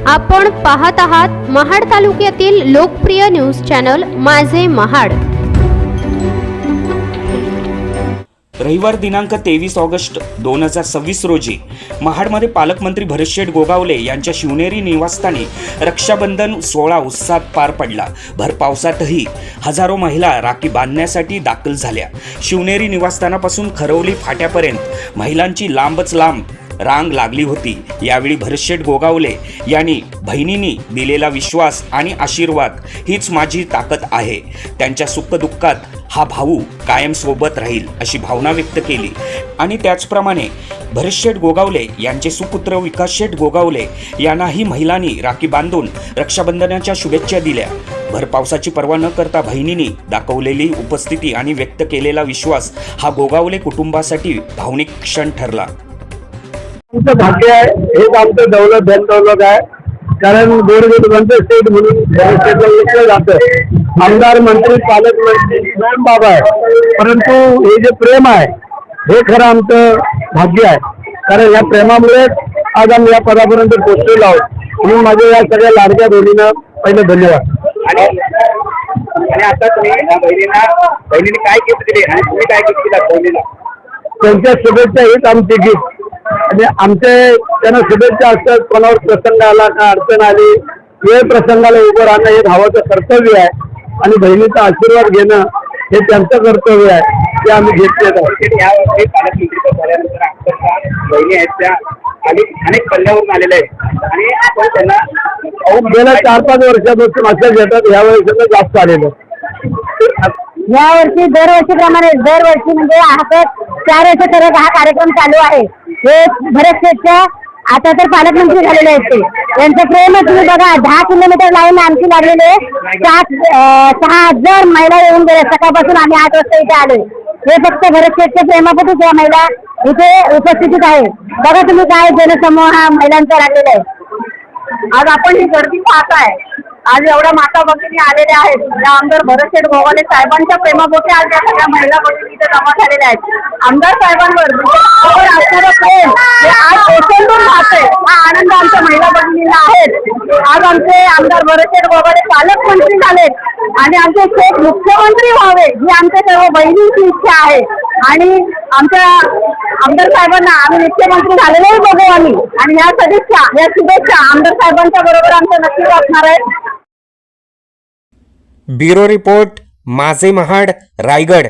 आपण पाहत आहात महाड तालुक्यातील लोकप्रिय न्यूज चॅनल माझे महाड। रविवार दिनांक 23 ऑगस्ट 2026 रोजी महाडमध्ये पालकमंत्री भरतशेठ गोगावले यांच्या शिवनेरी निवासस्थानी रक्षाबंधन सोहळा उत्साहात पार पडला। भर पावसातही हजारो महिला राखी बांधण्यासाठी दाखल झाल्या। शिवनेरी निवासस्थानापासून खरवली फाट्यापर्यंत महिलांची लांबच लांब रांग लागली होती। यावेळी भरतशेठ गोगावले यांनी बहिणींनी दिलेला विश्वास आणि आशीर्वाद हीच माझी ताकद आहे, त्यांच्या सुखदुःखात हा भाऊ कायम सोबत राहील अशी भावना व्यक्त केली। आणि त्याचप्रमाणे भरतशेठ गोगावले यांचे सुपुत्र विकासशेठ गोगावले यांनाही महिलांनी राखी बांधून रक्षाबंधनाच्या शुभेच्छा दिल्या। भर पावसाची पर्वा न करता बहिणींनी दाखवलेली उपस्थिती आणि व्यक्त केलेला विश्वास हा गोगावले कुटुंबासाठी भावनिक क्षण ठरला। आमचं भाग्य आहे, हेच आमचं दौलत धन दौलत आहे। कारण गोरगरिबांचं स्टेट म्हणून ओळखलं जातं। आमदार मंत्री पालकमंत्री दोन बाबा आहे, परंतु हे जे प्रेम आहे हे खरं आमचं भाग्य आहे। कारण या प्रेमामुळे आज आम्ही या पदापर्यंत पोहोचलेलो आहोत। म्हणून माझ्या या सगळ्या लाडक्या बहिणींना पहिलं धन्यवाद। आणि आता तुम्ही बहिणीने काय गिफ्ट दिले आणि तुम्ही काय गिफ्ट दिला बहिणीला? त्यांच्या शुभेच्छा हीच आमची गिफ्ट। आणि आमचे त्यांना शुभेच्छा असतात, कोणावर प्रसंग आला का अडचण आली वेळ प्रसंगाला उभं राहणं हे भावाचं कर्तव्य आहे। आणि बहिणीचा आशीर्वाद घेणं हे त्यांचं कर्तव्य आहे, ते आम्ही घेतलेलं आहोत। यावर्षी पालकमंत्री झाल्यानंतर अक्षरशः बहिणी आहेत त्या अनेक पल्ल्यावरून आलेल्या आहेत आणि आपण त्यांना गेल्या 4-5 वर्षापासून असं घेतात, यावेळेस जास्त आलेलं। यावर्षी दरवर्षीप्रमाणे दरवर्षी म्हणजे आता 4 वर्ष करत हा कार्यक्रम चालू आहे। हे भरतशेठच्या आता तर पालकमंत्री झालेले आहेत ते, यांचं प्रेम तुम्ही बघा। 10 किलोमीटर लाईन आमची लागलेली आहे। 6,000 महिला येऊन गेल्या सकाळपासून आम्ही 8 वाजता इथे आलोय। हे फक्त भरतशेठच्या प्रेमापोटीच या महिला इथे उपस्थित आहे। बघा तुम्ही काय जनसमूह हा महिलांचा लागलेला आहे। आज आपण ही गर्दी पाहताय, आज एवढ्या माता भगिनी आलेल्या आहेत। या आमदार भरतशेठ गोगावले साहेबांच्या प्रेमापोटी आज या सगळ्या महिला भगिनी इथे जमा झालेल्या आहेत। आमदार साहेबांवर असणारं प्रेम हे आज ओसंडून राहतंय, हा आनंद आमच्या महिला भगिनींना आहे। आज आमचे आमदार भरतशेठ गोगावले पालकमंत्री झालेत आणि आमचे थेट मुख्यमंत्री व्हावे ही आमच्या सर्व बहिणींची इच्छा आहे। आणि आमच्या आमदार साहेबांना आम्ही मुख्यमंत्री झालेलेही बघू आम्ही, आणि या सदिच्छा या शुभेच्छा आमदार साहेबांच्या बरोबर आमच्या नक्कीच असणार आहेत। ब्युरो रिपोर्ट माझे महाड रायगड।